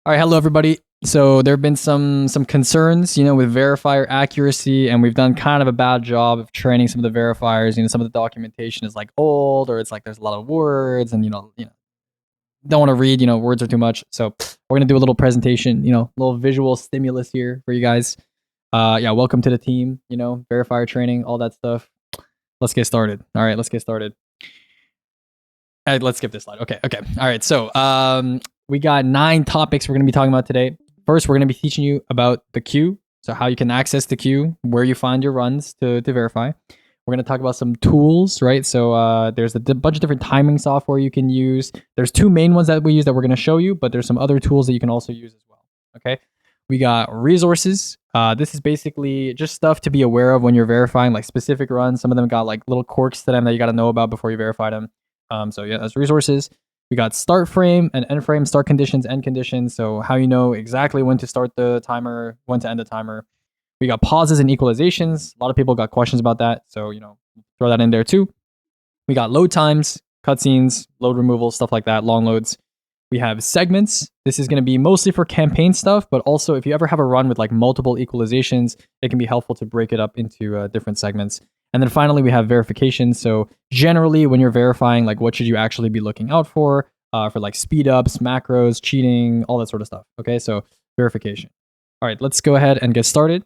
All right, hello everybody. So there have been some concerns, with verifier accuracy, and we've done kind of a bad job of training some of the verifiers. Some of the documentation is like old, or it's like there's a lot of words, and don't want to read. Words are too much. So we're gonna do a little presentation, little visual stimulus here for you guys. Yeah, welcome to the team. Verifier training, all that stuff. Let's get started. All right, let's get started. Let's skip this slide. Okay. All right. So we got 9 topics we're going to be talking about today. First, we're going to be teaching you about the queue. So how you can access the queue, where you find your runs to verify. We're going to talk about some tools, right? So there's a bunch of different timing software you can use. There's 2 main ones that we use that we're going to show you, but there's some other tools that you can also use as well. Okay. We got resources. This is basically just stuff to be aware of when you're verifying like specific runs. Some of them got like little quirks to them that you got to know about before you verify them. So yeah, that's resources. We got start frame and end frame, start conditions, end conditions. So how you know exactly when to start the timer, when to end the timer. We got pauses and equalizations. A lot of people got questions about that. So, throw that in there too. We got load times, cutscenes, load removal, stuff like that, long loads. We have segments. This is going to be mostly for campaign stuff, but also if you ever have a run with like multiple equalizations, it can be helpful to break it up into different segments. And then finally, we have verification. So generally, when you're verifying, like what should you actually be looking out for like speed ups, macros, cheating, all that sort of stuff. Okay, so verification. All right, let's go ahead and get started.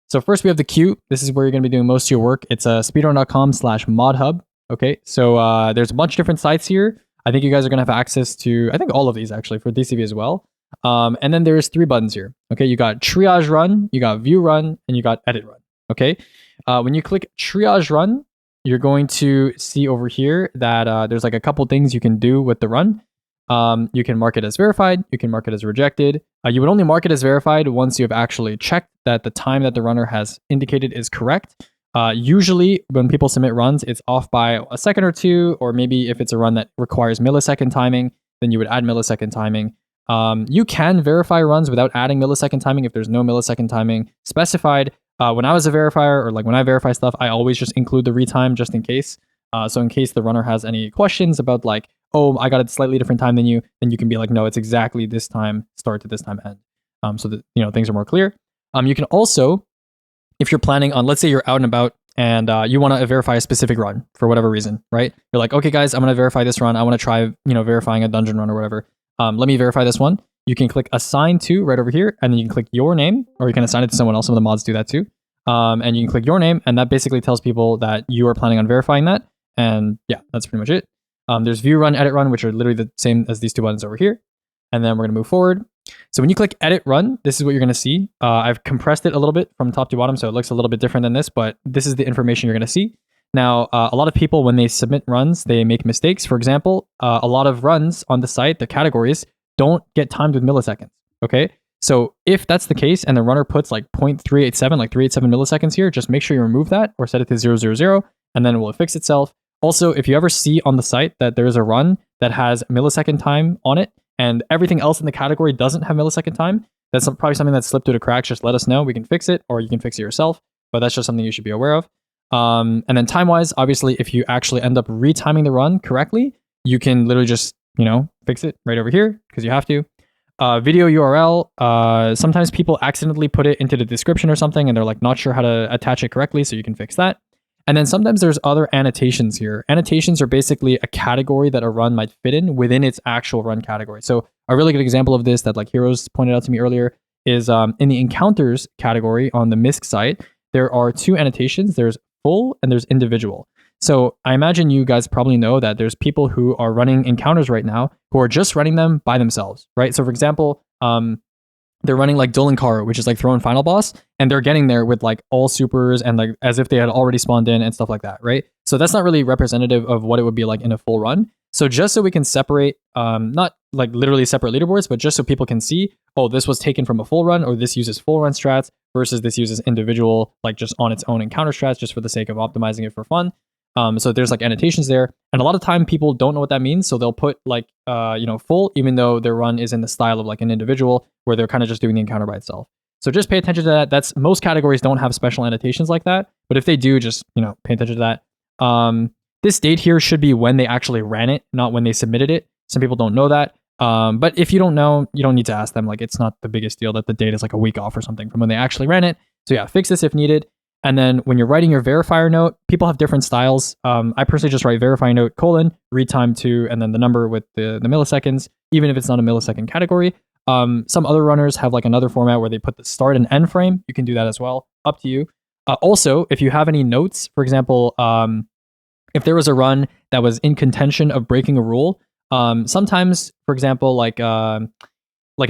So first we have the queue. This is where you're going to be doing most of your work. It's speedrun.com/modhub. Okay, so there's a bunch of different sites here. I think you guys are going to have access to, I think all of these actually for DCV as well. And then there's 3 buttons here. Okay, you got triage run, you got view run, and you got edit run. Okay, when you click triage run, you're going to see over here that there's like a couple things you can do with the run. You can mark it as verified, you can mark it as rejected. You would only mark it as verified once you have actually checked that the time that the runner has indicated is correct. Usually when people submit runs, it's off by a second or 2, or maybe if it's a run that requires millisecond timing, then you would add millisecond timing. You can verify runs without adding millisecond timing if there's no millisecond timing specified. When I was a verifier, or like when I verify stuff, I always just include the retime just in case. So in case the runner has any questions about like, oh, I got a slightly different time than you, then you can be like, no, it's exactly this time start to this time end. So that things are more clear. You can also, if you're planning on, let's say you're out and about and you want to verify a specific run for whatever reason, right? You're like, okay, guys, I'm going to verify this run. I want to try, verifying a dungeon run or whatever. Let me verify this one. You can click assign to right over here, and then you can click your name, or you can assign it to someone else. Some of the mods do that too. And you can click your name, and that basically tells people that you are planning on verifying that. And yeah, that's pretty much it. There's view run, edit run, which are literally the same as these 2 buttons over here. And then we're going to move forward. So when you click edit run, this is what you're going to see. I've compressed it a little bit from top to bottom, so it looks a little bit different than this, but this is the information you're going to see. Now, a lot of people, when they submit runs, they make mistakes. For example, a lot of runs on the site, the categories, don't get timed with milliseconds. Okay. So if that's the case and the runner puts like 0.387, like 387 milliseconds here, just make sure you remove that or set it to 000, and then it will fix itself. Also, if you ever see on the site that there's a run that has millisecond time on it and everything else in the category doesn't have millisecond time, that's probably something that slipped through the cracks. Just let us know. We can fix it, or you can fix it yourself. But that's just something you should be aware of. And then time-wise, obviously, if you actually end up retiming the run correctly, you can literally just, fix it right over here because you have to. Video URL, sometimes people accidentally put it into the description or something and they're like not sure how to attach it correctly, so you can fix that. And then sometimes there's other annotations here. Annotations are basically a category that a run might fit in within its actual run category. So a really good example of this that like Heroes pointed out to me earlier is in the encounters category on the MISC site, there are 2 annotations. There's full and there's individual. So I imagine you guys probably know that there's people who are running encounters right now who are just running them by themselves, right? So for example, they're running like Dolinkar, which is like throw in final boss, and they're getting there with like all supers and like as if they had already spawned in and stuff like that, right? So that's not really representative of what it would be like in a full run. So just so we can separate, not like literally separate leaderboards, but just so people can see, oh, this was taken from a full run, or this uses full run strats versus this uses individual, like just on its own encounter strats, just for the sake of optimizing it for fun. So there's like annotations there, and a lot of time people don't know what that means, so they'll put like full, even though their run is in the style of like an individual, where they're kind of just doing the encounter by itself. So just pay attention to that. That's most categories don't have special annotations like that, but if they do, just pay attention to that. This date here should be when they actually ran it, not when they submitted it. Some people don't know that. But if you don't know, you don't need to ask them. Like, it's not the biggest deal that the data is like a week off or something from when they actually ran it. So yeah, fix this if needed. And then when you're writing your verifier note, people have different styles. I personally just write verify note : read time to, and then the number with the milliseconds, even if it's not a millisecond category. Some other runners have like another format where they put the start and end frame. You can do that as well. Up to you. Also, if you have any notes, for example, if there was a run that was in contention of breaking a rule, sometimes, for example, like an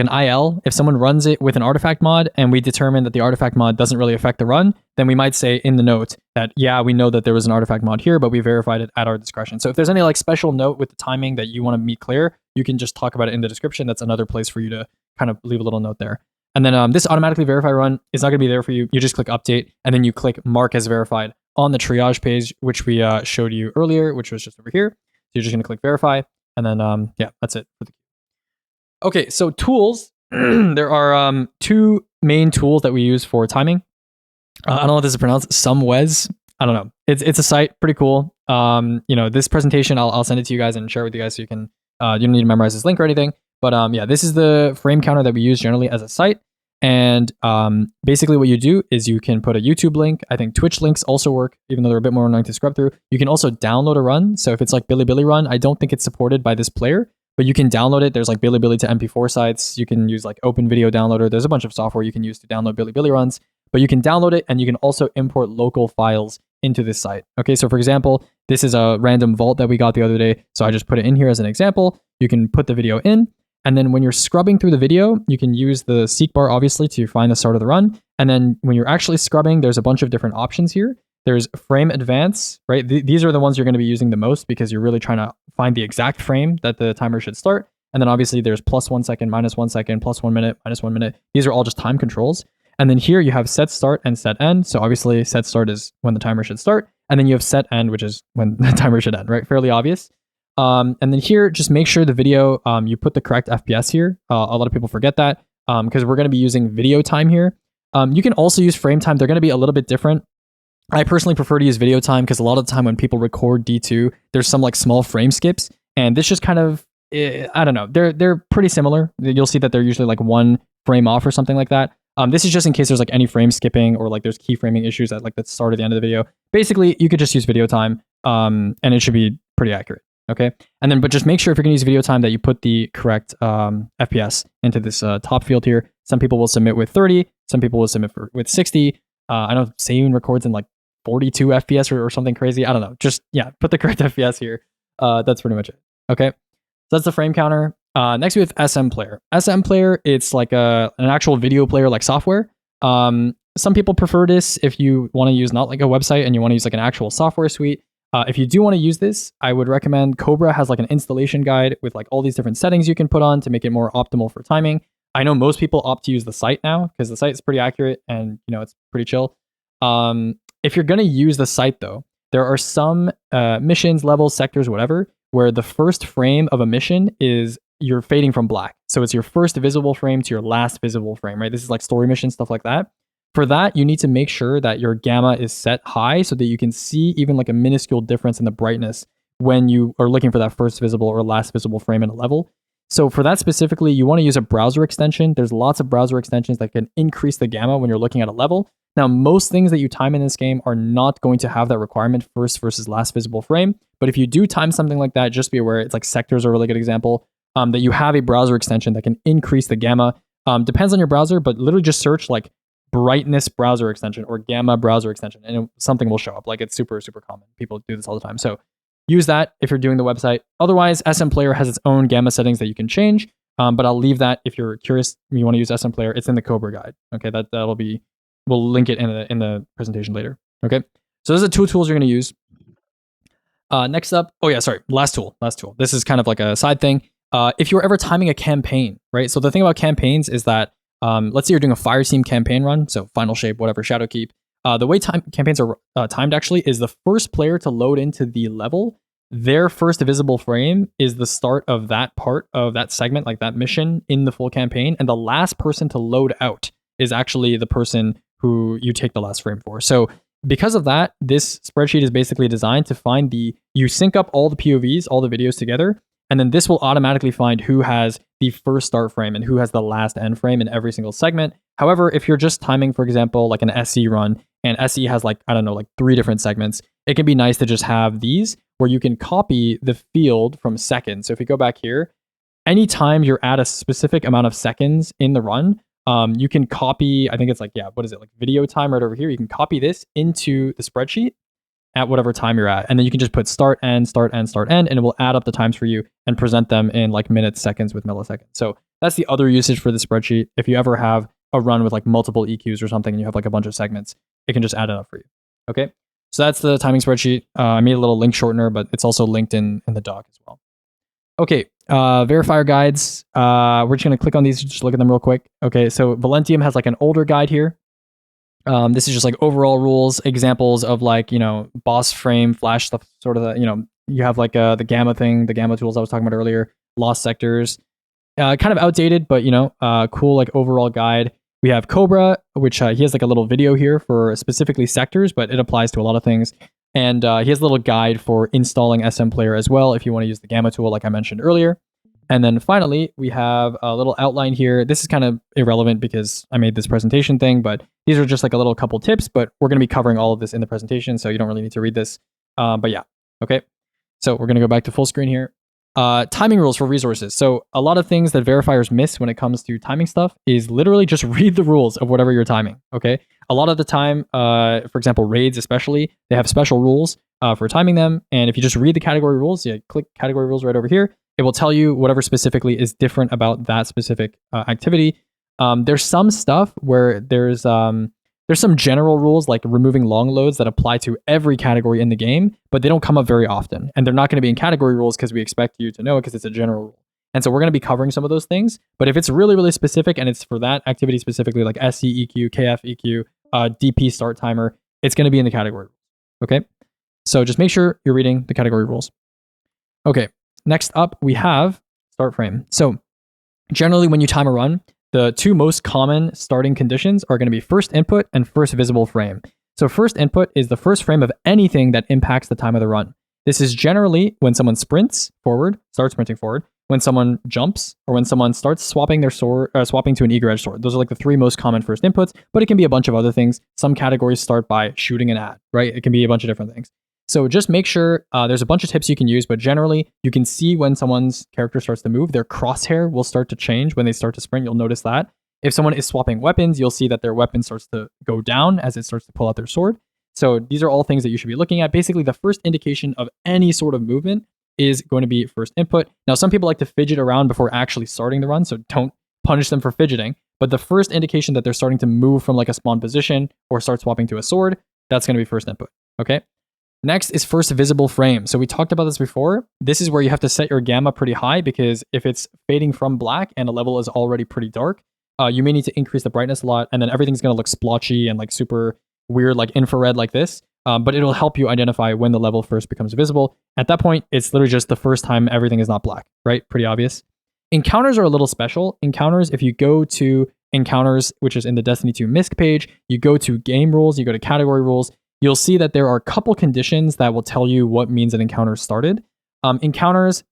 IL, if someone runs it with an artifact mod and we determine that the artifact mod doesn't really affect the run, then we might say in the note that, yeah, we know that there was an artifact mod here, but we verified it at our discretion. So if there's any like special note with the timing that you want to meet clear, you can just talk about it in the description. That's another place for you to kind of leave a little note there. And then this automatically verify run is not going to be there for you. You just click update and then you click mark as verified on the triage page, which we showed you earlier, which was just over here. So you're just going to click verify. And then, yeah, that's it for the Okay, so tools. There are two main tools that we use for timing. I don't know what this is pronounced. Somewez. I don't know. It's a site, pretty cool. This presentation I'll send it to you guys and share it with you guys so you can. You don't need to memorize this link or anything. But yeah, this is the frame counter that we use generally as a site. And basically, what you do is you can put a YouTube link. I think Twitch links also work, even though they're a bit more annoying to scrub through. You can also download a run. So if it's like Bilibili run, I don't think it's supported by this player. But you can download it. There's like Bilibili to MP4 sites. You can use like Open Video Downloader. There's a bunch of software you can use to download Bilibili runs. But you can download it and you can also import local files into this site. Okay, so for example, this is a random vault that we got the other day. So I just put it in here as an example. You can put the video in. And then when you're scrubbing through the video, you can use the seek bar, obviously, to find the start of the run. And then when you're actually scrubbing, there's a bunch of different options here. There's frame advance, right? These are the ones you're going to be using the most because you're really trying to find the exact frame that the timer should start. And then obviously there's plus 1 second, minus 1 second, plus 1 minute, minus 1 minute. These are all just time controls. And then here you have set start and set end. So obviously set start is when the timer should start. And then you have set end, which is when the timer should end, right? Fairly obvious. And then here, just make sure the video, you put the correct FPS here. A lot of people forget that because we're going to be using video time here. You can also use frame time. They're going to be a little bit different. I personally prefer to use video time because a lot of the time when people record D2, there's some like small frame skips. And this just kind of, I don't know, they're pretty similar. You'll see that they're usually like 1 frame off or something like that. This is just in case there's like any frame skipping or like there's keyframing issues at like the start or the end of the video. Basically, you could just use video time and it should be pretty accurate. Okay. And then, but just make sure if you're going to use video time that you put the correct FPS into this top field here. Some people will submit with 30. Some people will submit with 60. I know Sayun records in like 42 FPS or something crazy. I don't know. Just, yeah, put the correct FPS here. That's pretty much it. Okay. So that's the frame counter. Next we have SM Player. SM Player, it's like an actual video player like software. Some people prefer this if you want to use not like a website and you want to use like an actual software suite. If you do want to use this, I would recommend Cobra has like an installation guide with like all these different settings you can put on to make it more optimal for timing. I know most people opt to use the site now because the site is pretty accurate and it's pretty chill. If you're going to use the site though, there are some missions, levels, sectors, whatever, where the first frame of a mission is you're fading from black. So it's your first visible frame to your last visible frame, right? This is like story mission, stuff like that. For that, you need to make sure that your gamma is set high so that you can see even like a minuscule difference in the brightness when you are looking for that first visible or last visible frame in a level. So for that specifically, you want to use a browser extension. There's lots of browser extensions that can increase the gamma when you're looking at a level. Now, most things that you time in this game are not going to have that requirement, first versus last visible frame. But if you do time something like that, just be aware, it's like sectors are a really good example, that you have a browser extension that can increase the gamma. Depends on your browser, but literally just search like brightness browser extension or gamma browser extension and something will show up. Like it's super, super common. People do this all the time. So use that if you're doing the website. Otherwise, SM Player has its own gamma settings that you can change. But I'll leave that if you're curious, you want to use SM Player, it's in the Cobra guide. Okay, that'll be, we'll link it in the presentation later. Okay, so those are the 2 tools you're going to use. Next up, last tool. This is kind of like a side thing. If you're ever timing a campaign, right? So the thing about campaigns is that let's say you're doing a fire team campaign run, so final shape, whatever, shadow keep. The way campaigns are timed actually is the first player to load into the level, their first visible frame is the start of that part of that segment, like that mission in the full campaign. And the last person to load out is actually the person who you take the last frame for. So because of that, this spreadsheet is basically designed to find you sync up all the POVs, all the videos together. And then this will automatically find who has the first start frame and who has the last end frame in every single segment. However, if you're just timing, for example, like an SE run, and SE has like, I don't know, like 3 different segments, it can be nice to just have these where you can copy the field from seconds. So if you go back here, anytime you're at a specific amount of seconds in the run, you can copy, I think it's like, yeah, what is it? Like video time right over here. You can copy this into the spreadsheet at whatever time you're at. And then you can just put start, end, start, end, start, end, and it will add up the times for you and present them in like minutes, seconds with milliseconds. So that's the other usage for the spreadsheet. If you ever have a run with like multiple EQs or something and you have like a bunch of segments, it can just add it up for you. Okay. So that's the timing spreadsheet. I made a little link shortener, but it's also linked in the doc as well. Okay. Verifier guides. We're just going to click on these, just look at them real quick. Okay. So Valentium has like an older guide here. This is just like overall rules, examples of like, boss frame, flash stuff, sort of the, you have like the gamma thing, the gamma tools I was talking about earlier, lost sectors, kind of outdated, but cool, like overall guide. We have Cobra, which he has like a little video here for specifically sectors, but it applies to a lot of things. And he has a little guide for installing SM Player as well, if you want to use the gamma tool, like I mentioned earlier. And then finally, we have a little outline here. This is kind of irrelevant because I made this presentation thing, but these are just like a little couple tips, but we're going to be covering all of this in the presentation, so you don't really need to read this. But yeah, okay. So we're going to go back to full screen here. Timing rules for resources. So a lot of things that verifiers miss when it comes to timing stuff is literally just read the rules of whatever you're timing, okay? A lot of the time, for example, raids especially, they have special rules for timing them, and if you just read the category rules, click category rules right over here, it will tell you whatever specifically is different about that specific activity. There's some stuff where there's some general rules like removing long loads that apply to every category in the game, but they don't come up very often. And they're not going to be in category rules because we expect you to know it because it's a general rule. And so we're going to be covering some of those things. But if it's really, really specific and it's for that activity specifically, like SC EQ, KF EQ, DP start timer, it's going to be in the category rules. Okay. So just make sure you're reading the category rules. Okay. Next up, we have start frame. So generally when you time a run, the 2 most common starting conditions are going to be first input and first visible frame. So first input is the first frame of anything that impacts the time of the run. This is generally when someone sprints forward, starts sprinting forward, when someone jumps, or when someone starts swapping their sword, swapping to an eager edge sword. Those are like the 3 most common first inputs, but it can be a bunch of other things. Some categories start by shooting an ad, right? It can be a bunch of different things. So just make sure there's a bunch of tips you can use, but generally you can see when someone's character starts to move, their crosshair will start to change when they start to sprint. You'll notice that. If someone is swapping weapons, you'll see that their weapon starts to go down as it starts to pull out their sword. So these are all things that you should be looking at. Basically, the first indication of any sort of movement is going to be first input. Now, some people like to fidget around before actually starting the run, so don't punish them for fidgeting. But the first indication that they're starting to move from like a spawn position or start swapping to a sword, that's going to be first input, okay? Next is first visible frame. So we talked about this before. This is where you have to set your gamma pretty high because if it's fading from black and a level is already pretty dark, you may need to increase the brightness a lot, and then everything's going to look splotchy and like super weird, like infrared like this. But it'll help you identify when the level first becomes visible. At that point, it's literally just the first time everything is not black, right? Pretty obvious. Encounters are a little special. Encounters, if you go to encounters, which is in the Destiny 2 MISC page, you go to game rules, you go to category rules, you'll see that there are a couple conditions that will tell you what means an encounter started. Encounters,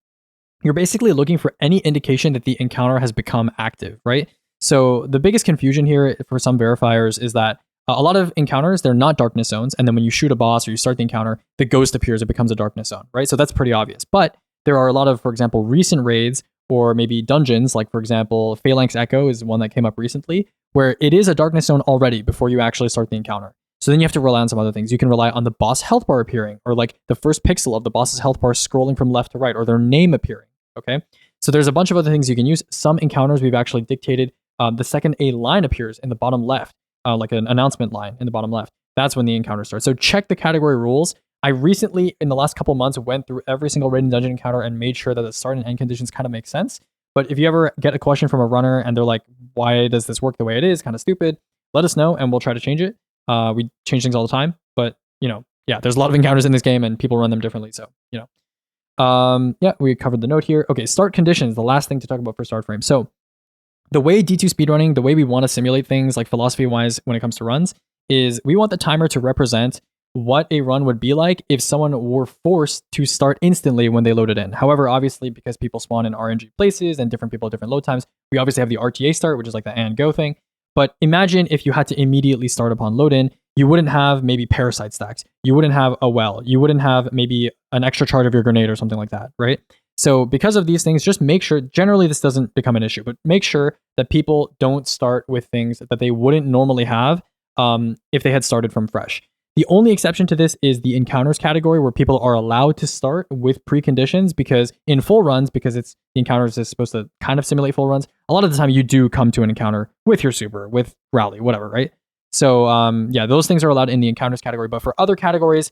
you're basically looking for any indication that the encounter has become active, right? So the biggest confusion here for some verifiers is that a lot of encounters, they're not darkness zones. And then when you shoot a boss or you start the encounter, the ghost appears, it becomes a darkness zone, right? So that's pretty obvious. But there are a lot of, for example, recent raids or maybe dungeons, like for example, Phalanx Echo is one that came up recently, where it is a darkness zone already before you actually start the encounter. So then you have to rely on some other things. You can rely on the boss health bar appearing, or like the first pixel of the boss's health bar scrolling from left to right, or their name appearing, okay? So there's a bunch of other things you can use. Some encounters we've actually dictated. The second a line appears in the bottom left, like an announcement line in the bottom left, that's when the encounter starts. So check the category rules. I recently, in the last couple months, went through every single raid and dungeon encounter and made sure that the start and end conditions kind of make sense. But if you ever get a question from a runner and they're like, why does this work the way it is? Kind of stupid. Let us know and we'll try to change it. We change things all the time, but yeah, there's a lot of encounters in this game and people run them differently. So, yeah, we covered the note here. Okay, start conditions, the last thing to talk about for start frame. So the way D2 speedrunning, the way we want to simulate things like philosophy-wise when it comes to runs is we want the timer to represent what a run would be like if someone were forced to start instantly when they loaded in. However, obviously, because people spawn in RNG places and different people have different load times, we obviously have the RTA start, which is like the and go thing. But imagine if you had to immediately start upon load in, you wouldn't have maybe parasite stacks. You wouldn't have a well. You wouldn't have maybe an extra charge of your grenade or something like that, right? So because of these things, just make sure, generally this doesn't become an issue, but make sure that people don't start with things that they wouldn't normally have if they had started from fresh. The only exception to this is the encounters category, where people are allowed to start with preconditions, because in full runs, because the encounters is supposed to kind of simulate full runs, a lot of the time you do come to an encounter with your super, with rally, whatever, right? So yeah, those things are allowed in the encounters category, but for other categories,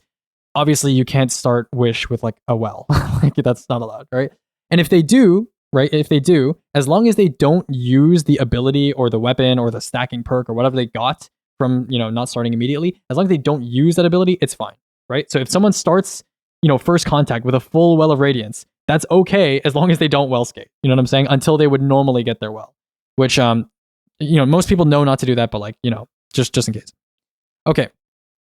obviously you can't start wish with like a well. Like that's not allowed, right? And if they do, right, if they do, as long as they don't use the ability or the weapon or the stacking perk or whatever they got from, not starting immediately, as long as they don't use that ability, it's fine, right? So if someone starts, first contact with a full well of radiance, that's okay as long as they don't well skate. You know what I'm saying? Until they would normally get their well, which most people know not to do that, but like, just in case. Okay.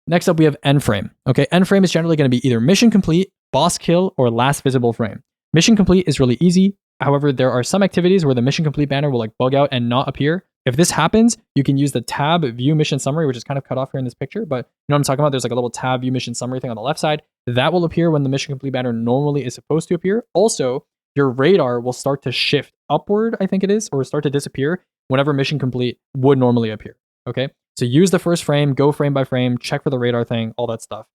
Next up, we have end frame. Okay, end frame is generally going to be either mission complete, boss kill, or last visible frame. Mission complete is really easy. However, there are some activities where the mission complete banner will like bug out and not appear. If this happens, you can use the tab view mission summary, which is kind of cut off here in this picture, but you know what I'm talking about? There's like a little tab view mission summary thing on the left side. That will appear when the mission complete banner normally is supposed to appear. Also, your radar will start to shift upward, I think it is, or start to disappear whenever mission complete would normally appear. Okay, so use the first frame, go frame by frame, check for the radar thing, all that stuff.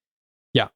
Yeah.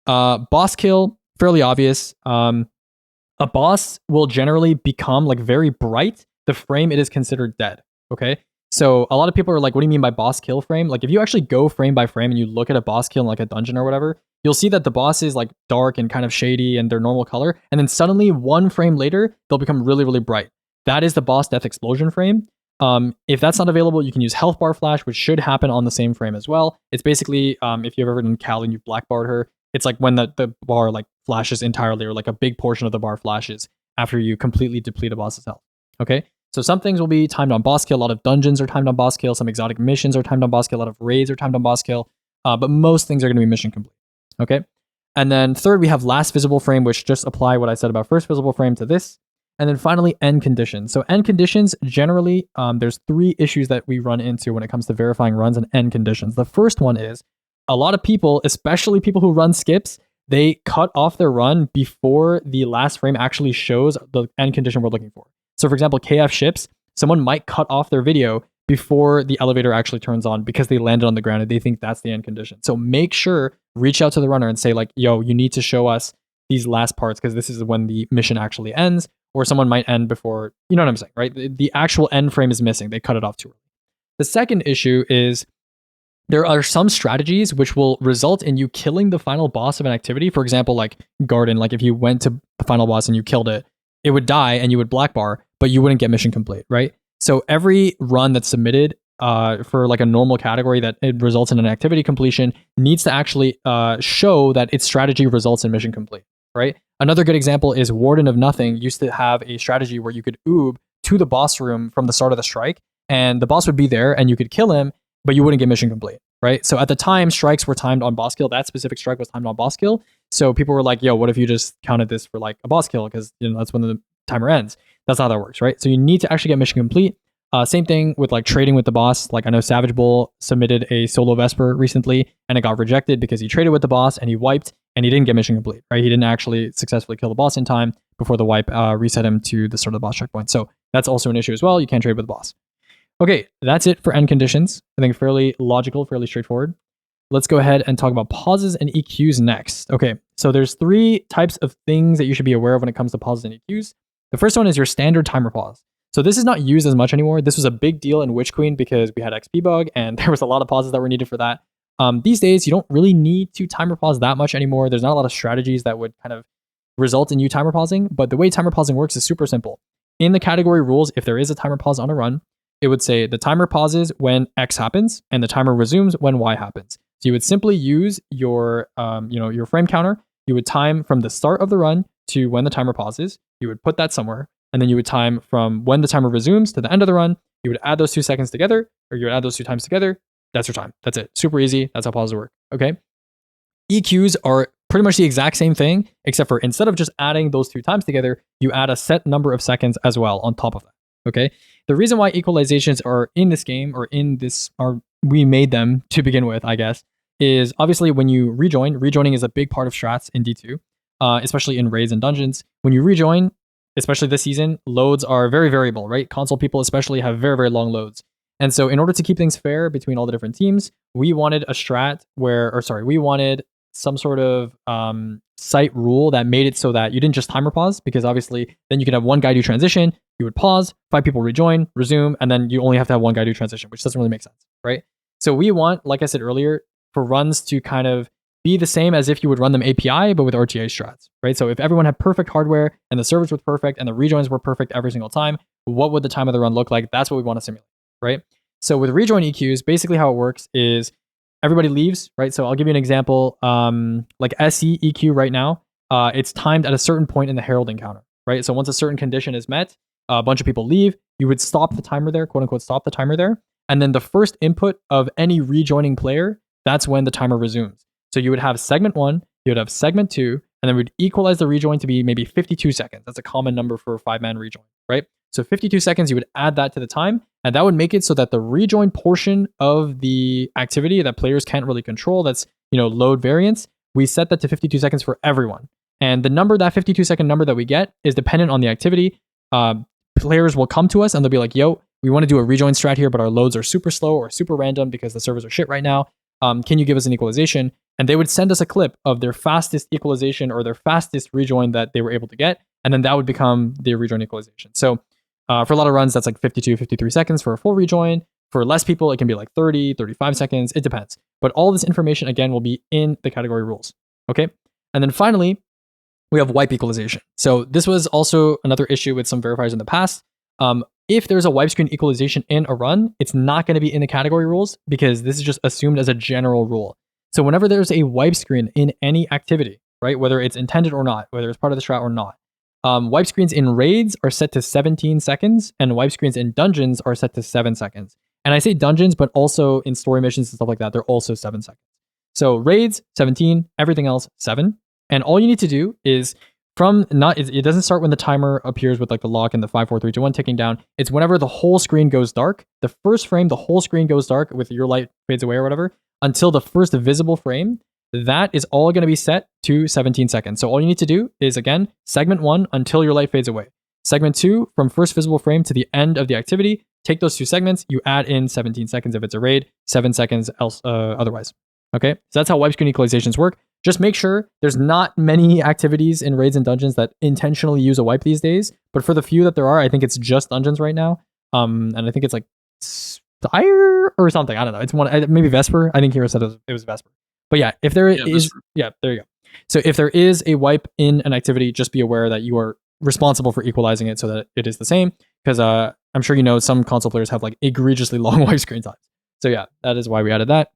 Boss kill, fairly obvious. A boss will generally become like very bright the frame it is considered dead. Okay, so a lot of people are like, what do you mean by boss kill frame? Like if you actually go frame by frame and you look at a boss kill in like a dungeon or whatever, you'll see that the boss is like dark and kind of shady and their normal color, and then suddenly one frame later they'll become really, really bright. That is the boss death explosion frame. If that's not available, you can use health bar flash, which should happen on the same frame as well. It's basically if you've ever done Callie and you've blackbarred her, it's like when the bar like flashes entirely, or like a big portion of the bar flashes after you completely deplete a boss's health. Okay, so some things will be timed on boss kill. A lot of dungeons are timed on boss kill. Some exotic missions are timed on boss kill. A lot of raids are timed on boss kill. But most things are going to be mission complete. Okay, and then third, we have last visible frame, which just apply what I said about first visible frame to this. And then finally, end conditions. So end conditions, generally, there's three issues that we run into when it comes to verifying runs and end conditions. The first one is a lot of people, especially people who run skips, they cut off their run before the last frame actually shows the end condition we're looking for. So for example, KF ships, someone might cut off their video before the elevator actually turns on because they landed on the ground and they think that's the end condition. So make sure, reach out to the runner and say like, yo, you need to show us these last parts because this is when the mission actually ends. Or someone might end before, you know what I'm saying, right? The actual end frame is missing. They cut it off too early. The second issue is there are some strategies which will result in you killing the final boss of an activity. For example, like Garden, like if you went to the final boss and you killed it, it would die and you would black bar, but you wouldn't get mission complete, right? So every run that's submitted for like a normal category that it results in an activity completion needs to actually show that its strategy results in mission complete, right? Another good example is Warden of Nothing used to have a strategy where you could oob to the boss room from the start of the strike, and the boss would be there and you could kill him, but you wouldn't get mission complete, right? So at the time, strikes were timed on boss kill. That specific strike was timed on boss kill. So people were like, yo, what if you just counted this for like a boss kill? Because that's when the timer ends. That's not how that works, right? So you need to actually get mission complete. Same thing with like trading with the boss. Like I know Savage Bull submitted a solo Vesper recently and it got rejected because he traded with the boss and he wiped and he didn't get mission complete, right? He didn't actually successfully kill the boss in time before the wipe reset him to the start of the boss checkpoint. So that's also an issue as well. You can't trade with the boss. Okay, that's it for end conditions. I think fairly logical, fairly straightforward. Let's go ahead and talk about pauses and EQs next. Okay, so there's three types of things that you should be aware of when it comes to pauses and EQs. The first one is your standard timer pause. So this is not used as much anymore. This was a big deal in Witch Queen because we had XP bug and there was a lot of pauses that were needed for that. These days, you don't really need to timer pause that much anymore. There's not a lot of strategies that would kind of result in you timer pausing, but the way timer pausing works is super simple. In the category rules, if there is a timer pause on a run, it would say the timer pauses when X happens and the timer resumes when Y happens. So you would simply use your, your frame counter. You would time from the start of the run to when the timer pauses. You would put that somewhere, and then you would time from when the timer resumes to the end of the run. You would add those 2 seconds together, or you would add those 2 times together. That's your time. That's it. Super easy. That's how pauses work. Okay. EQs are pretty much the exact same thing, except for instead of just adding those two times together, you add a set number of seconds as well on top of that. Okay. The reason why equalizations are in this game or we made them to begin with, I guess, is obviously when you rejoining is a big part of strats in D2, especially in raids and dungeons. When you rejoin, especially this season, loads are very variable, right? Console people especially have very, very long loads. And so in order to keep things fair between all the different teams, we wanted we wanted some sort of site rule that made it so that you didn't just timer pause, because obviously then you could have one guy do transition, you would pause, 5 people rejoin, resume, and then you only have to have one guy do transition, which doesn't really make sense, right? So we want, like I said earlier, for runs to kind of be the same as if you would run them API, but with RTA strats, right? So if everyone had perfect hardware and the servers were perfect and the rejoins were perfect every single time, what would the time of the run look like? That's what we want to simulate, right? So with rejoin EQs, basically how it works is everybody leaves, right? So I'll give you an example. Like SE EQ right now, it's timed at a certain point in the Herald encounter, right? So once a certain condition is met, a bunch of people leave. You would stop the timer there, quote unquote, stop the timer there. And then the first input of any rejoining player, that's when the timer resumes. So you would have segment 1, you would have segment 2, and then we'd equalize the rejoin to be maybe 52 seconds. That's a common number for a 5-man rejoin, right? So 52 seconds, you would add that to the time, and that would make it so that the rejoin portion of the activity that players can't really control, that's, load variance, we set that to 52 seconds for everyone. And the number, that 52-second number that we get, is dependent on the activity. Players will come to us and they'll be like, yo, we want to do a rejoin strat here, but our loads are super slow or super random because the servers are shit right now. Can you give us an equalization? And they would send us a clip of their fastest equalization or their fastest rejoin that they were able to get. And then that would become the rejoin equalization. So for a lot of runs, that's like 52, 53 seconds for a full rejoin. For less people, it can be like 30, 35 seconds. It depends. But all this information, again, will be in the category rules. Okay. And then finally, we have wipe equalization. So this was also another issue with some verifiers in the past. If there's a wipe screen equalization in a run, it's not going to be in the category rules because this is just assumed as a general rule. So whenever there's a wipe screen in any activity, right, whether it's intended or not, whether it's part of the strat or not, wipe screens in raids are set to 17 seconds and wipe screens in dungeons are set to 7 seconds. And I say dungeons, but also in story missions and stuff like that, they're also 7 seconds. So raids, 17, everything else, 7. And all you need to do is it doesn't start when the timer appears with like the lock and the 5, 4, 3, 2, 1 ticking down. It's whenever the whole screen goes dark. The first frame, the whole screen goes dark with your light fades away or whatever until the first visible frame. That is all going to be set to 17 seconds. So all you need to do is, again, segment 1 until your light fades away. Segment 2 from first visible frame to the end of the activity. Take those 2 segments. You add in 17 seconds if it's a raid, 7 seconds else otherwise. Okay, so that's how wipe screen equalizations work. Just make sure there's not many activities in raids and dungeons that intentionally use a wipe these days. But for the few that there are, I think it's just dungeons right now. And I think it's like Dire or something. I don't know. It's one, maybe Vesper. I think Hero said it was Vesper. But yeah, if there is, there you go. So if there is a wipe in an activity, just be aware that you are responsible for equalizing it so that it is the same. Because I'm sure some console players have like egregiously long wipe screen times. So yeah, that is why we added that.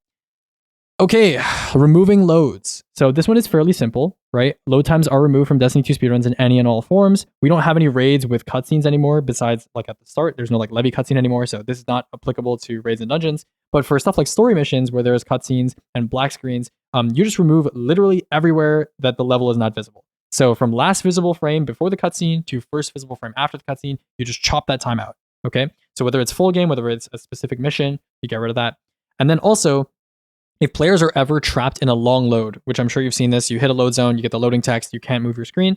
Okay, removing loads. So this one is fairly simple, right? Load times are removed from Destiny 2 speedruns in any and all forms. We don't have any raids with cutscenes anymore besides like at the start. There's no like levy cutscene anymore, so this is not applicable to raids and dungeons. But for stuff like story missions where there's cutscenes and black screens, you just remove literally everywhere that the level is not visible. So from last visible frame before the cutscene to first visible frame after the cutscene, you just chop that time out, okay? So whether it's full game, whether it's a specific mission, you get rid of that. And then also, if players are ever trapped in a long load, which I'm sure you've seen this, you hit a load zone, you get the loading text, you can't move your screen.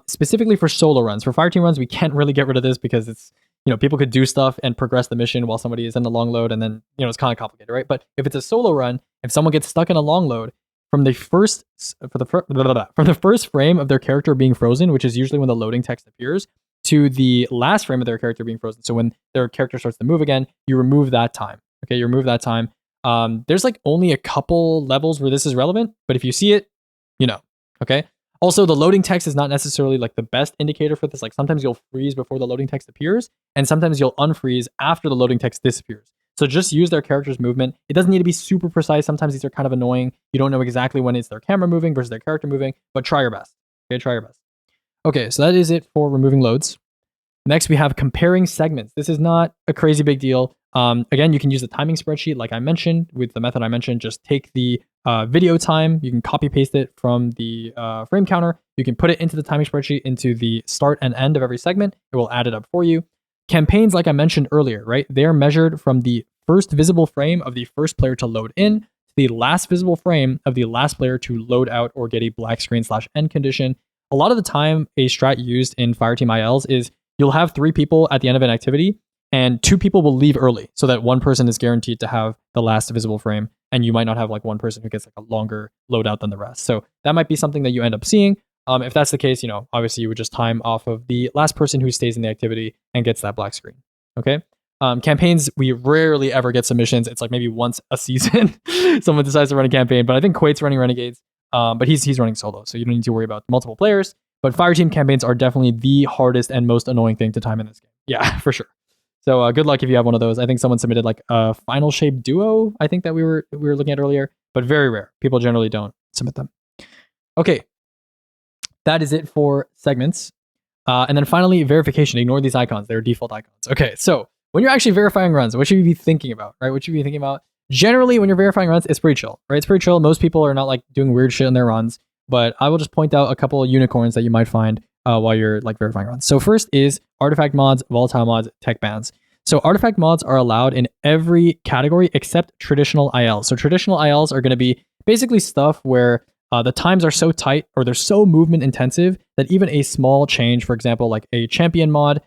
Specifically for solo runs, for fireteam runs, we can't really get rid of this because it's, people could do stuff and progress the mission while somebody is in the long load, and then, it's kind of complicated, right? But if it's a solo run, if someone gets stuck in a long load, from the first frame of their character being frozen, which is usually when the loading text appears, to the last frame of their character being frozen. So when their character starts to move again, you remove that time. Okay, you remove that time. There's like only a couple levels where this is relevant, but if you see it, okay? Also, the loading text is not necessarily like the best indicator for this. Like sometimes you'll freeze before the loading text appears, and sometimes you'll unfreeze after the loading text disappears. So just use their character's movement. It doesn't need to be super precise. Sometimes these are kind of annoying. You don't know exactly when it's their camera moving versus their character moving, but try your best. Okay, try your best. Okay, so that is it for removing loads. Next, we have comparing segments. This is not a crazy big deal. Again, you can use the timing spreadsheet like I mentioned with the method I mentioned. Just take the video time. You can copy paste it from the frame counter. You can put it into the timing spreadsheet into the start and end of every segment. It will add it up for you. Campaigns, like I mentioned earlier, right? They are measured from the first visible frame of the first player to load in to the last visible frame of the last player to load out or get a black screen / end condition. A lot of the time, a strat used in Fireteam ILs is you'll have 3 people at the end of an activity and 2 people will leave early so that one person is guaranteed to have the last visible frame, and you might not have like one person who gets like a longer loadout than the rest. So that might be something that you end up seeing. If that's the case, obviously you would just time off of the last person who stays in the activity and gets that black screen. Okay. Campaigns, we rarely ever get submissions. It's like maybe once a season someone decides to run a campaign, but I think Quate's running Renegades, but he's running solo, so you don't need to worry about multiple players. But Fireteam campaigns are definitely the hardest and most annoying thing to time in this game. Yeah, for sure. So good luck if you have one of those. I think someone submitted like a Final Shape Duo, I think that we were looking at earlier, but very rare. People generally don't submit them. Okay, that is it for segments. And then finally, verification. Ignore these icons. They're default icons. Okay, so when you're actually verifying runs, what should you be thinking about, right? What should you be thinking about? Generally, when you're verifying runs, it's pretty chill, right? It's pretty chill. Most people are not like doing weird shit in their runs, but I will just point out a couple of unicorns that you might find while you're like verifying runs. So first is artifact mods, volatile mods, tech bans. So artifact mods are allowed in every category except traditional ILs. So traditional ILs are going to be basically stuff where the times are so tight or they're so movement intensive that even a small change, for example, like a champion mod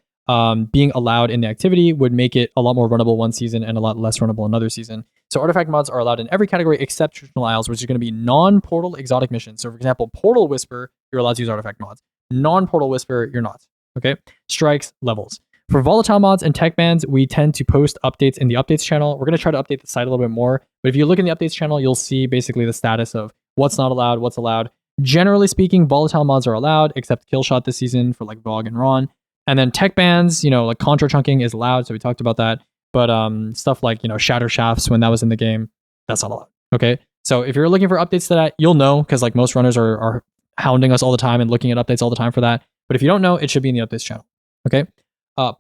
being allowed in the activity would make it a lot more runnable one season and a lot less runnable another season. So artifact mods are allowed in every category except traditional ILs, which is going to be non-portal exotic missions. So for example, Portal Whisper, you're allowed to use artifact mods. Non-Portal Whisper, you're not. Okay. Strikes, levels. For volatile mods and tech bans, we tend to post updates in the updates channel. We're going to try to update the site a little bit more, but if you look in the updates channel, you'll see basically the status of what's not allowed, what's allowed. Generally speaking, volatile mods are allowed, except Killshot this season for like Vogue and Ron. And then tech bans, like contra chunking is allowed, so we talked about that. But stuff like, shatter shafts when that was in the game, that's not allowed. Okay, so if you're looking for updates to that, you'll know because like most runners are hounding us all the time and looking at updates all the time for that. But if you don't know, it should be in the updates channel. Okay.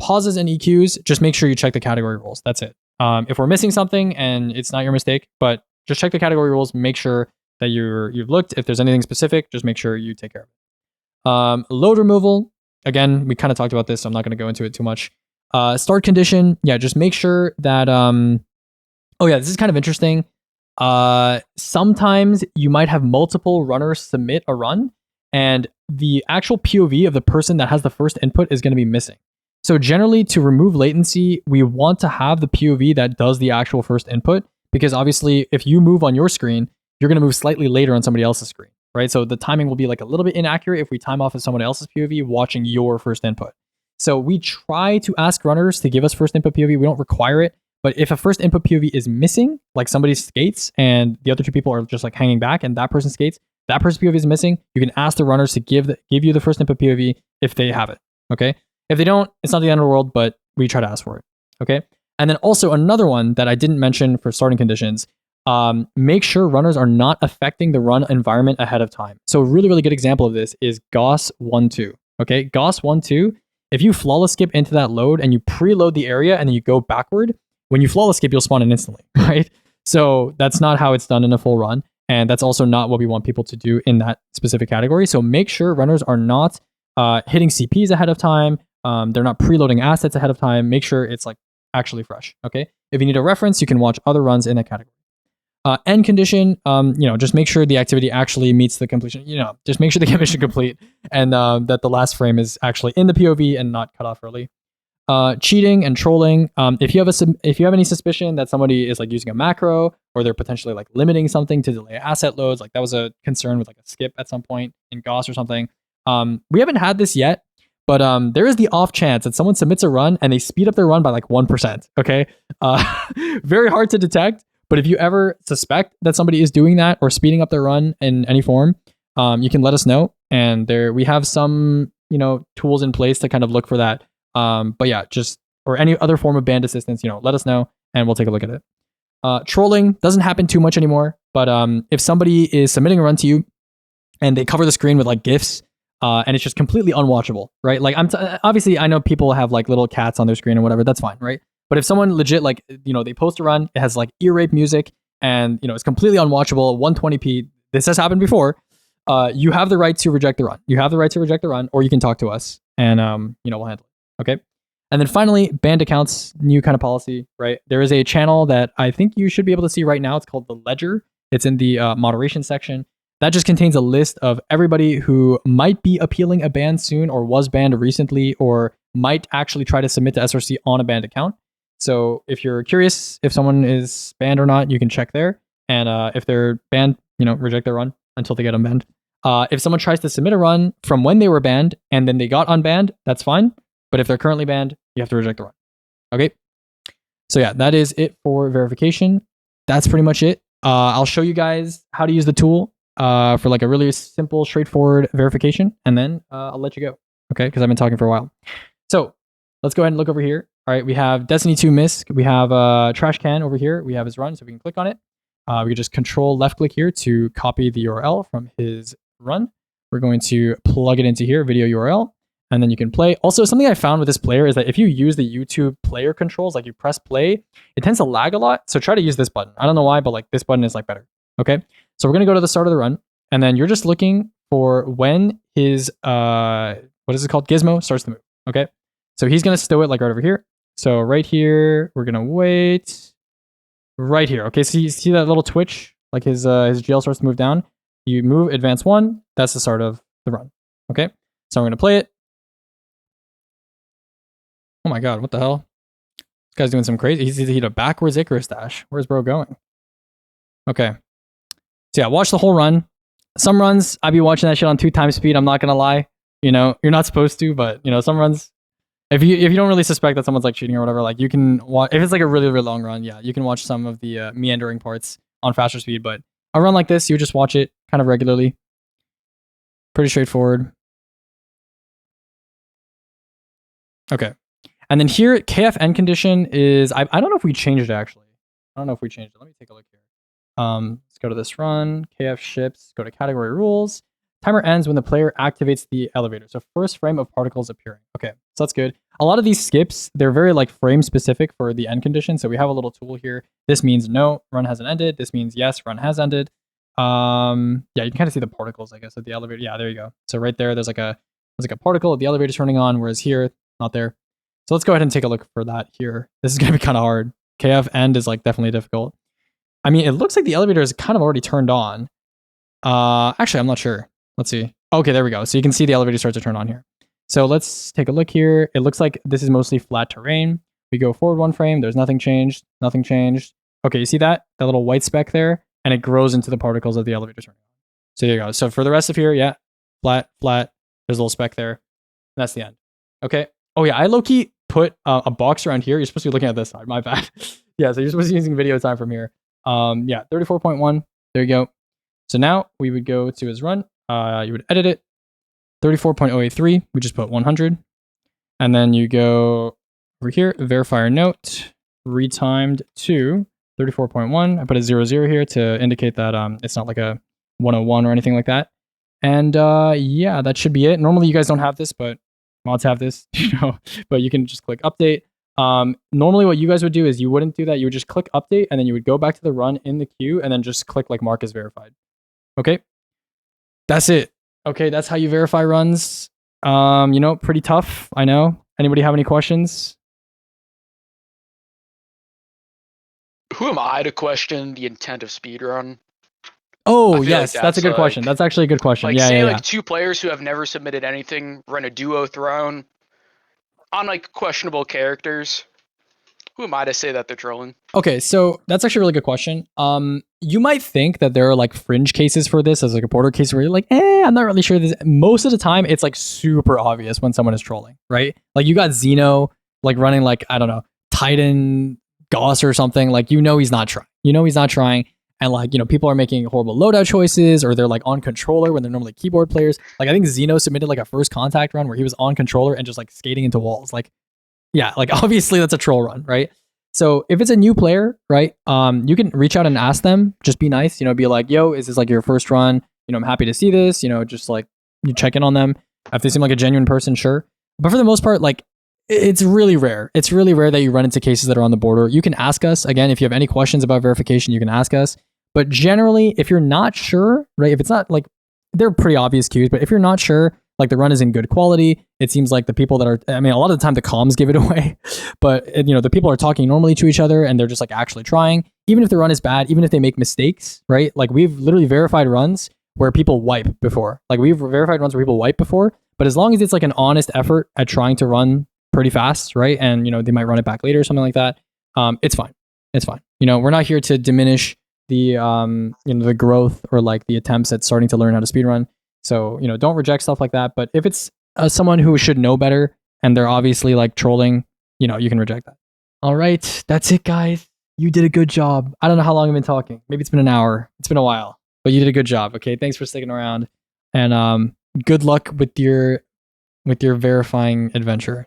Pauses and EQs, just make sure you check the category rules. That's it. If we're missing something and it's not your mistake, but just check the category rules, make sure that you've looked. If there's anything specific, just make sure you take care of it. Load removal, again, we kind of talked about this, so I'm not going to go into it too much. Start condition, yeah, just make sure that, oh yeah, this is kind of interesting. Sometimes you might have multiple runners submit a run, and the actual POV of the person that has the first input is going to be missing. So generally, to remove latency, we want to have the POV that does the actual first input, because obviously, if you move on your screen, you're going to move slightly later on somebody else's screen, right? So the timing will be like a little bit inaccurate if we time off of someone else's POV watching your first input. So we try to ask runners to give us first input POV. We don't require it, but if a first input POV is missing, like somebody skates and the other 2 people are just like hanging back and that person skates, that person's POV is missing, you can ask the runners to give you the first input POV if they have it, okay? If they don't, it's not the end of the world, but we try to ask for it, okay? And then also another one that I didn't mention for starting conditions, make sure runners are not affecting the run environment ahead of time. So a really, really good example of this is Gauss 1-2, okay? Gauss 1-2, if you flawless skip into that load and you preload the area and then you go backward, when you flawless skip, you'll spawn in instantly, right? So that's not how it's done in a full run. And that's also not what we want people to do in that specific category. So make sure runners are not hitting CPs ahead of time. They're not preloading assets ahead of time. Make sure it's like actually fresh, okay? If you need a reference, you can watch other runs in that category. End condition, just make sure the activity actually meets the completion, just make sure the mission complete and that the last frame is actually in the POV and not cut off early. Cheating and trolling. If you have any suspicion that somebody is like using a macro or they're potentially like limiting something to delay asset loads, like that was a concern with like a skip at some point in Gauss or something. We haven't had this yet, but there is the off chance that someone submits a run and they speed up their run by like 1%. Okay. Very hard to detect. But if you ever suspect that somebody is doing that or speeding up their run in any form, you can let us know. And we have some, tools in place to kind of look for that. But yeah, or any other form of band assistance, let us know and we'll take a look at it. Trolling doesn't happen too much anymore, but if somebody is submitting a run to you and they cover the screen with like GIFs, and it's just completely unwatchable, right? Like obviously I know people have like little cats on their screen or whatever, that's fine, right? But if someone legit, like, they post a run, it has like ear rape music, and it's completely unwatchable, 120p. This has happened before. You have the right to reject the run. You have the right to reject the run, or you can talk to us, and we'll handle it. Okay. And then finally, banned accounts, new kind of policy, right? There is a channel that I think you should be able to see right now. It's called The Ledger. It's in the moderation section. That just contains a list of everybody who might be appealing a ban soon, or was banned recently, or might actually try to submit to SRC on a banned account. So if you're curious if someone is banned or not, you can check there. And if they're banned, reject their run until they get unbanned. If someone tries to submit a run from when they were banned and then they got unbanned, that's fine. But if they're currently banned, you have to reject the run. Okay. So yeah, that is it for verification. That's pretty much it. I'll show you guys how to use the tool for like a really simple, straightforward verification, and then I'll let you go. Okay, because I've been talking for a while. So let's go ahead and look over here. All right, we have Destiny 2 Misk. We have Trash Can over here. We have his run, so we can click on it. We can just control left click here to copy the URL from his run. We're going to plug it into here, video URL, and then you can play. Also, something I found with this player is that if you use the YouTube player controls, like you press play, it tends to lag a lot. So try to use this button. I don't know why, but like this button is like better. Okay, so we're gonna go to the start of the run, and then you're just looking for when his what is it called, Gizmo starts to move. Okay, so he's gonna stow it like right over here. So right here, we're gonna wait. Right here. Okay, so you see that little twitch, like his GL starts to move down. You move advance 1. That's the start of the run. Okay, so I'm gonna play it. Oh my god, what the hell? This guy's doing some crazy. He's either a backwards Icarus dash. Where's bro going? Okay. So yeah, watch the whole run. Some runs, I'd be watching that shit on 2 times speed. I'm not gonna lie. You're not supposed to, but some runs, if you don't really suspect that someone's like cheating or whatever, like you can watch. If it's like a really, really long run, yeah, you can watch some of the meandering parts on faster speed. But a run like this, you would just watch it kind of regularly. Pretty straightforward. Okay. And then here, KF end condition is, I don't know if we changed it actually. I don't know if we changed it. Let me take a look here. Let's go to this run, KF ships, go to category rules. Timer ends when the player activates the elevator. So first frame of particles appearing. Okay, so that's good. A lot of these skips, they're very like frame specific for the end condition. So we have a little tool here. This means no, run hasn't ended. This means yes, run has ended. Yeah, you can kind of see the particles, I guess, at the elevator. Yeah, there you go. So right there, there's like a particle at the elevator turning on, whereas here, not there. So let's go ahead and take a look for that here. This is gonna be kind of hard. KF end is like definitely difficult. I mean, it looks like the elevator is kind of already turned on. Actually, I'm not sure. Let's see. Okay, there we go. So you can see the elevator start to turn on here. So let's take a look here. It looks like this is mostly flat terrain. We go forward 1 frame. There's nothing changed. Nothing changed. Okay, you see that? That little white speck there? And it grows into the particles of the elevator turning on. So there you go. So for the rest of here, yeah, flat. There's a little speck there. And that's the end. Okay. Oh yeah, I low-key put a box around here. You're supposed to be looking at this side. My bad. Yeah, so you're supposed to be using video time from here. Yeah, 34.1. There you go. So now we would go to his run. You would edit it. 34.083. We just put 100. And then you go over here, verifier note, retimed to 34.1. I put a 00 here to indicate that it's not like a 101 or anything like that. And yeah, that should be it. Normally you guys don't have this, but mods have this, but you can just click update. Normally what you guys would do is you wouldn't do that. You would just click update and then you would go back to the run in the queue and then just click like mark as verified. Okay. That's it. Okay. That's how you verify runs. Pretty tough. I know. Anybody have any questions? Who am I to question the intent of speedrun? Oh, yes. Like that's a good question. That's actually a good question. Like, say like 2 players who have never submitted anything run a duo throne on like questionable characters. Who am I to say that they're trolling? Okay, so that's actually a really good question. You might think that there are like fringe cases for this, as like a border case where you're like, I'm not really sure. Most of the time, it's like super obvious when someone is trolling, right? Like you got Xeno like running like, I don't know, Titan Goss or something. Like, he's not trying. He's not trying. And like, people are making horrible loadout choices, or they're like on controller when they're normally keyboard players. Like I think Xeno submitted like a first contact run where he was on controller and just like skating into walls. Like, yeah, like obviously that's a troll run, right? So if it's a new player, right, you can reach out and ask them, just be nice, be like, yo, is this like your first run? I'm happy to see this, just like you check in on them. If they seem like a genuine person, sure. But for the most part, like It's really rare. It's really rare that you run into cases that are on the border. You can ask us again if you have any questions about verification. You can ask us. But generally, if you're not sure, right? If it's not like they're pretty obvious cues, but if you're not sure, like the run is in good quality, it seems like the people that are, I mean, a lot of the time the comms give it away, but the people are talking normally to each other and they're just like actually trying. Even if the run is bad, even if they make mistakes, right? Like we've literally verified runs where people wipe before. Like we've verified runs where people wipe before, but as long as it's like an honest effort at trying to run pretty fast, right? And they might run it back later or something like that. It's fine. It's fine. We're not here to diminish the the growth or like the attempts at starting to learn how to speedrun. So don't reject stuff like that. But if it's someone who should know better and they're obviously like trolling, you can reject that. All right, that's it, guys. You did a good job. I don't know how long I've been talking. Maybe it's been an hour. It's been a while, but you did a good job. Okay, thanks for sticking around, and good luck with your verifying adventure.